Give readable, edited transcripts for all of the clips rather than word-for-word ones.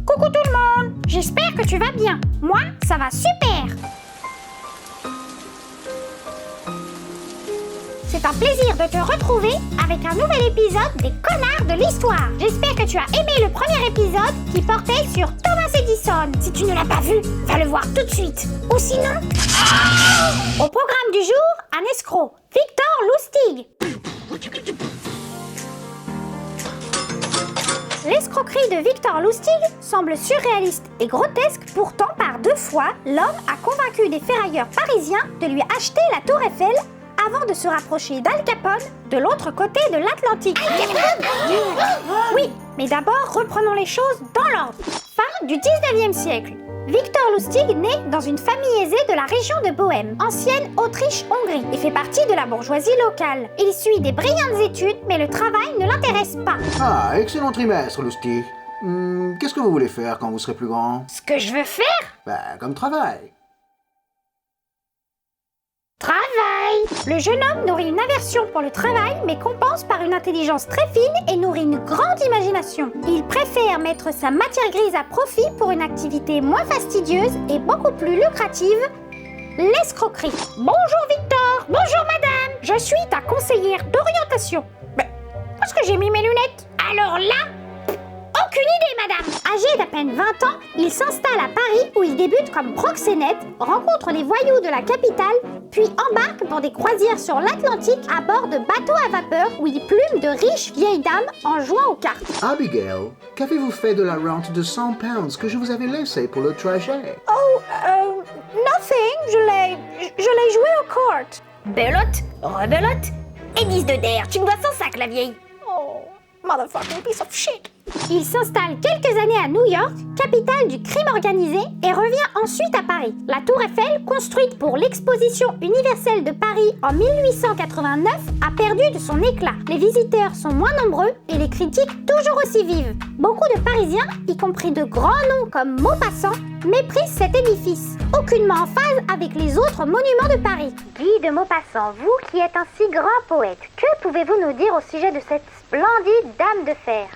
Coucou tout le monde, j'espère que tu vas bien. Moi, ça va super. C'est un plaisir de te retrouver avec un nouvel épisode des Connards de l'Histoire. J'espère que tu as aimé le premier épisode qui portait sur Thomas Edison. Si tu ne l'as pas vu, va le voir tout de suite. Ou sinon... Au programme du jour, un escroc, Victor Lustig. L'escroquerie de Victor Lustig semble surréaliste et grotesque, pourtant par 2 fois, l'homme a convaincu des ferrailleurs parisiens de lui acheter la Tour Eiffel avant de se rapprocher d'Al Capone de l'autre côté de l'Atlantique. Oui, mais d'abord reprenons les choses dans l'ordre. Fin du 19e siècle. Victor Lustig naît dans une famille aisée de la région de Bohême, ancienne Autriche-Hongrie, et fait partie de la bourgeoisie locale. Il suit des brillantes études, mais le travail ne l'intéresse pas. Ah, excellent trimestre, Lustig. Qu'est-ce que vous voulez faire quand vous serez plus grand? Ce que je veux faire? Comme travail. Travail! Le jeune homme nourrit une aversion pour le travail, mais compense par une intelligence très fine et nourrit une grande imagination. Il préfère mettre sa matière grise à profit pour une activité moins fastidieuse et beaucoup plus lucrative, l'escroquerie. Bonjour Victor! Bonjour madame! Je suis ta conseillère d'orientation. Mais, où est-ce que j'ai mis mes lunettes? Alors là, aucune idée, madame! Âgé d'à peine 20 ans, il s'installe à Paris où il débute comme proxénète, rencontre les voyous de la capitale, puis embarque pour des croisières sur l'Atlantique à bord de bateaux à vapeur où il plume de riches vieilles dames en jouant aux cartes. Abigail, qu'avez-vous fait de la rente de 100 pounds que je vous avais laissée pour le trajet? Nothing, je l'ai joué aux cartes. Belote, rebelote, et 10 de der, tu me dois 100 sacs, la vieille. Oh, motherfucking piece of shit. Il s'installe quelques années à New York, capitale du crime organisé, et revient ensuite à Paris. La Tour Eiffel, construite pour l'Exposition universelle de Paris en 1889, a perdu de son éclat. Les visiteurs sont moins nombreux et les critiques toujours aussi vives. Beaucoup de Parisiens, y compris de grands noms comme Maupassant, méprisent cet édifice, aucunement en phase avec les autres monuments de Paris. Guy de Maupassant, vous qui êtes un si grand poète, que pouvez-vous nous dire au sujet de cette splendide dame de fer ?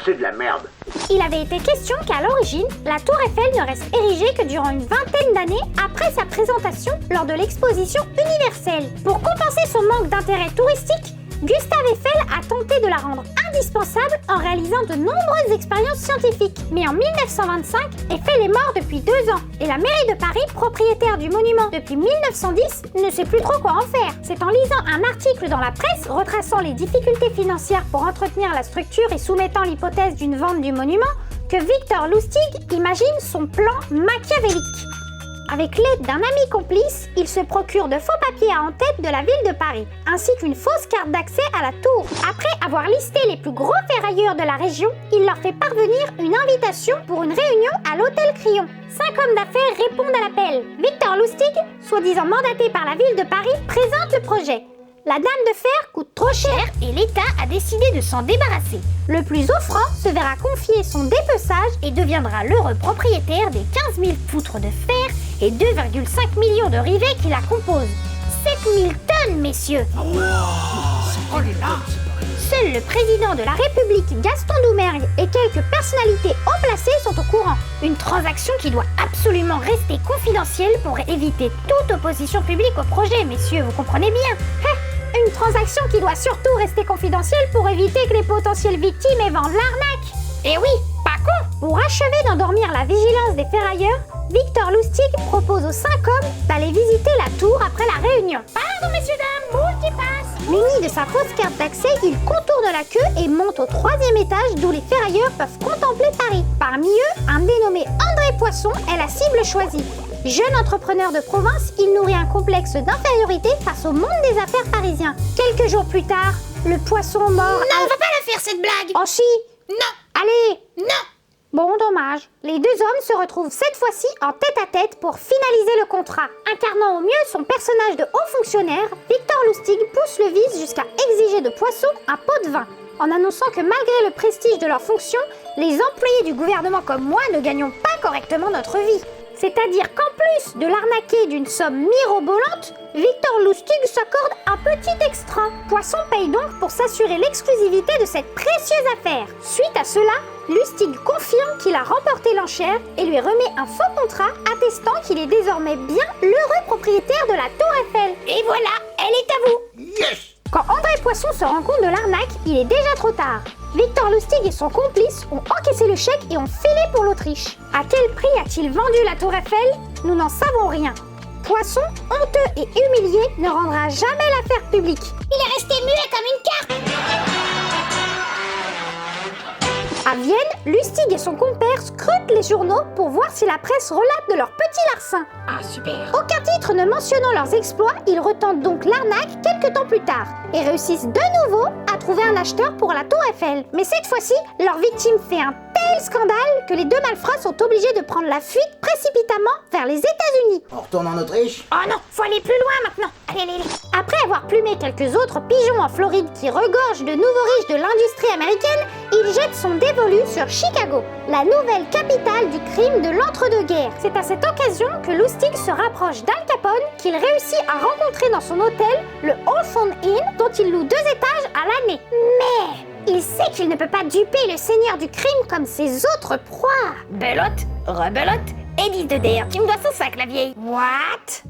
C'est de la merde. Il avait été question qu'à l'origine, la Tour Eiffel ne reste érigée que durant une vingtaine d'années après sa présentation lors de l'exposition universelle. Pour compenser son manque d'intérêt touristique, Gustave Eiffel a tenté de la rendre indispensable en réalisant de nombreuses expériences scientifiques. Mais en 1925, Eiffel est mort depuis 2 ans et la mairie de Paris, propriétaire du monument depuis 1910, ne sait plus trop quoi en faire. C'est en lisant un article dans la presse retraçant les difficultés financières pour entretenir la structure et soumettant l'hypothèse d'une vente du monument que Victor Lustig imagine son plan machiavélique. Avec l'aide d'un ami complice, il se procure de faux papiers à en-tête de la ville de Paris, ainsi qu'une fausse carte d'accès à la tour. Après avoir listé les plus gros ferrailleurs de la région, il leur fait parvenir une invitation pour une réunion à l'hôtel Crillon. 5 hommes d'affaires répondent à l'appel. Victor Lustig, soi-disant mandaté par la ville de Paris, présente le projet. La dame de fer coûte trop cher et l'État a décidé de s'en débarrasser. Le plus offrant se verra confier son dépeçage et deviendra l'heureux propriétaire des 15 000 poutres de fer et 2,5 millions de rivets qui la composent. 7 000 tonnes, messieurs! Seul le président de la République, Gaston Doumergue, et quelques personnalités haut placées sont au courant. Une transaction qui doit absolument rester confidentielle pour éviter toute opposition publique au projet, messieurs, vous comprenez bien? Une transaction qui doit surtout rester confidentielle pour éviter que les potentielles victimes éventent l'arnaque. Et oui, pas con! Pour achever d'endormir la vigilance des ferrailleurs, Victor Lustig propose aux 5 hommes d'aller visiter la tour après la réunion. Pardon, messieurs, dames, multipasse! Muni de sa fausse carte d'accès, il contourne la queue et monte au 3e étage d'où les ferrailleurs peuvent contempler Paris. Parmi eux, un dénommé André Poisson est la cible choisie. Jeune entrepreneur de province, il nourrit un complexe d'infériorité face au monde des affaires parisien. Quelques jours plus tard, le poisson mort... Non, on va pas la faire cette blague! Oh si! Non! Allez! Non! Bon, dommage. Les 2 hommes se retrouvent cette fois-ci en tête-à-tête pour finaliser le contrat. Incarnant au mieux son personnage de haut fonctionnaire, Victor Lustig pousse le vice jusqu'à exiger de Poisson un pot de vin, en annonçant que malgré le prestige de leur fonction, les employés du gouvernement comme moi ne gagnons pas correctement notre vie. C'est-à-dire qu'en plus de l'arnaquer d'une somme mirobolante, Victor Lustig s'accorde un petit extra. Poisson paye donc pour s'assurer l'exclusivité de cette précieuse affaire. Suite à cela, Lustig confirme qu'il a remporté l'enchère et lui remet un faux contrat attestant qu'il est désormais bien l'heureux propriétaire de la Tour Eiffel. Et voilà, elle est à vous. Yes! Quand André Poisson se rend compte de l'arnaque, il est déjà trop tard. Victor Lustig et son complice ont encaissé le chèque et ont filé pour l'Autriche. À quel prix a-t-il vendu la Tour Eiffel? Nous n'en savons rien. Poisson, honteux et humilié, ne rendra jamais l'affaire publique. Il est resté muet comme une carte. À Vienne, Lustig et son compère scrutent les journaux pour voir si la presse relate de leur petit larcin. Ah, super. Aucun titre ne mentionnant leurs exploits, ils retentent donc l'arnaque quelques temps plus tard et réussissent de nouveau à trouver un acheteur pour la Tour Eiffel. Mais cette fois-ci, leur victime fait un tel scandale que les deux malfrats sont obligés de prendre la fuite précipitamment vers les États-Unis. On retourne en Autriche? Oh non, faut aller plus loin maintenant. Allez, allez, allez. Après avoir plumé quelques autres pigeons en Floride qui regorgent de nouveaux riches de l'industrie américaine, il jette son dévolu sur Chicago, la nouvelle capitale du crime de l'entre-deux-guerres. C'est à cette occasion que Lustig se rapproche d'Al Capone qu'il réussit à rencontrer dans son hôtel, le Hawthorne Inn, dont il loue 2 étages à l'année. Mais il sait qu'il ne peut pas duper le seigneur du crime comme ses autres proies. Belote, rebelote, et 10 de DR. Tu me dois 105, la vieille. What?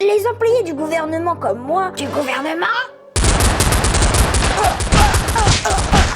Les employés du gouvernement comme moi. Du gouvernement?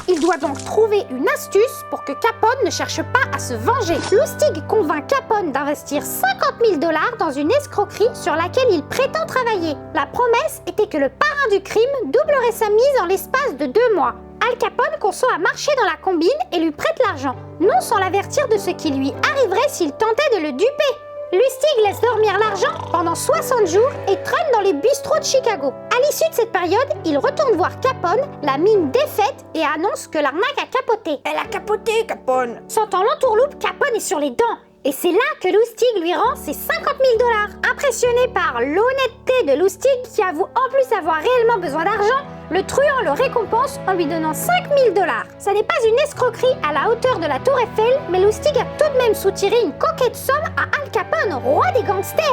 Il doit donc trouver une astuce pour que Capone ne cherche pas à se venger. Lustig convainc Capone d'investir 50 000 $ dans une escroquerie sur laquelle il prétend travailler. La promesse était que le parrain du crime doublerait sa mise en l'espace de 2 mois. Al Capone consent à marcher dans la combine et lui prête l'argent, non sans l'avertir de ce qui lui arriverait s'il tentait de le duper. Lustig laisse dormir l'argent pendant 60 jours et traîne dans les bistrots de Chicago. À l'issue de cette période, il retourne voir Capone, la mine défaite, et annonce que l'arnaque a capoté. Elle a capoté, Capone. Sentant l'entourloupe, Capone est sur les dents. Et c'est là que Lustig lui rend ses 50 000 $. Impressionné par l'honnêteté de Lustig, qui avoue en plus avoir réellement besoin d'argent, le truand le récompense en lui donnant 5 000 $. Ça n'est pas une escroquerie à la hauteur de la Tour Eiffel, mais Lustig a tout de même soutiré une coquette somme à Al Capone, roi des gangsters.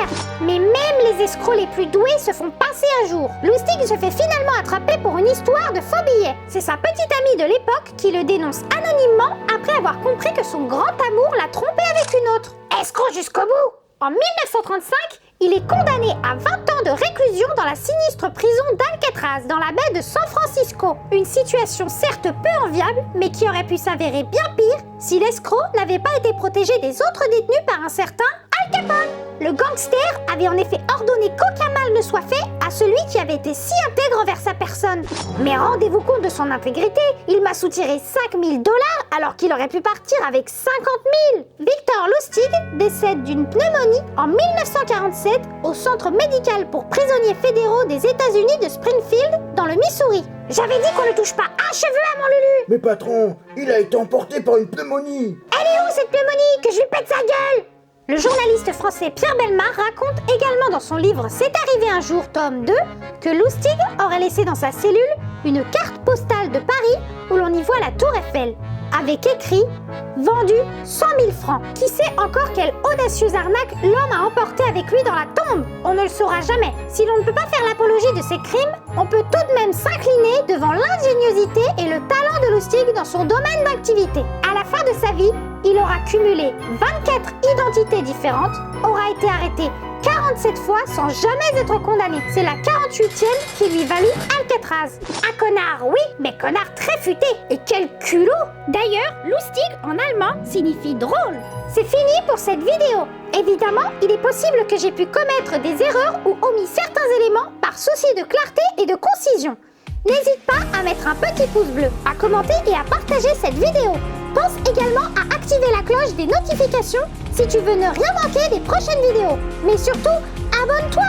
Mais même les escrocs les plus doués se font passer un jour. Lustig se fait finalement attraper pour une histoire de faux billets. C'est sa petite amie de l'époque qui le dénonce anonymement après avoir compris que son grand amour l'a trompé avec une autre. Escroc jusqu'au bout. En 1935, il est condamné à 20 ans de réclusion dans la sinistre prison d'Alcatraz, dans la baie de San Francisco. Une situation certes peu enviable, mais qui aurait pu s'avérer bien pire si l'escroc n'avait pas été protégé des autres détenus par un certain Al Capone. Le gangster avait en effet ordonné qu'aucun mal ne soit fait à celui qui avait été si intègre envers sa personne. Mais rendez-vous compte de son intégrité, il m'a soutiré 5 000 $ alors qu'il aurait pu partir avec 50 000. Victor Lustig décède d'une pneumonie en 1947 au centre médical pour prisonniers fédéraux des États-Unis de Springfield, dans le Missouri. J'avais dit qu'on ne touche pas un cheveu à mon Lulu. Mais patron, il a été emporté par une pneumonie. Elle est où cette pneumonie? Que je lui pète sa gueule! Le journaliste français Pierre Bellemare raconte également dans son livre C'est arrivé un jour, tome 2, que Lustig aurait laissé dans sa cellule une carte postale de Paris où l'on y voit la Tour Eiffel, avec écrit « Vendu 100 000 francs ». Qui sait encore quelle audacieuse arnaque l'homme a emporté avec lui dans la tombe? On ne le saura jamais. Si l'on ne peut pas faire l'apologie de ces crimes, on peut tout de même s'incliner devant l'ingéniosité et le talent de Lustig dans son domaine d'activité. À la fin de sa vie, il aura cumulé 24 identités différentes, aura été arrêté 47 fois sans jamais être condamné. C'est la 48e qui lui valut Alcatraz. Un connard, oui, mais connard très futé. Et quel culot! D'ailleurs, Lustig en allemand signifie drôle. C'est fini pour cette vidéo. Évidemment, il est possible que j'ai pu commettre des erreurs ou omis certains éléments par souci de clarté et de concision. N'hésite pas à mettre un petit pouce bleu, à commenter et à partager cette vidéo. Pense également à activer la cloche des notifications si tu veux ne rien manquer des prochaines vidéos. Mais surtout, abonne-toi!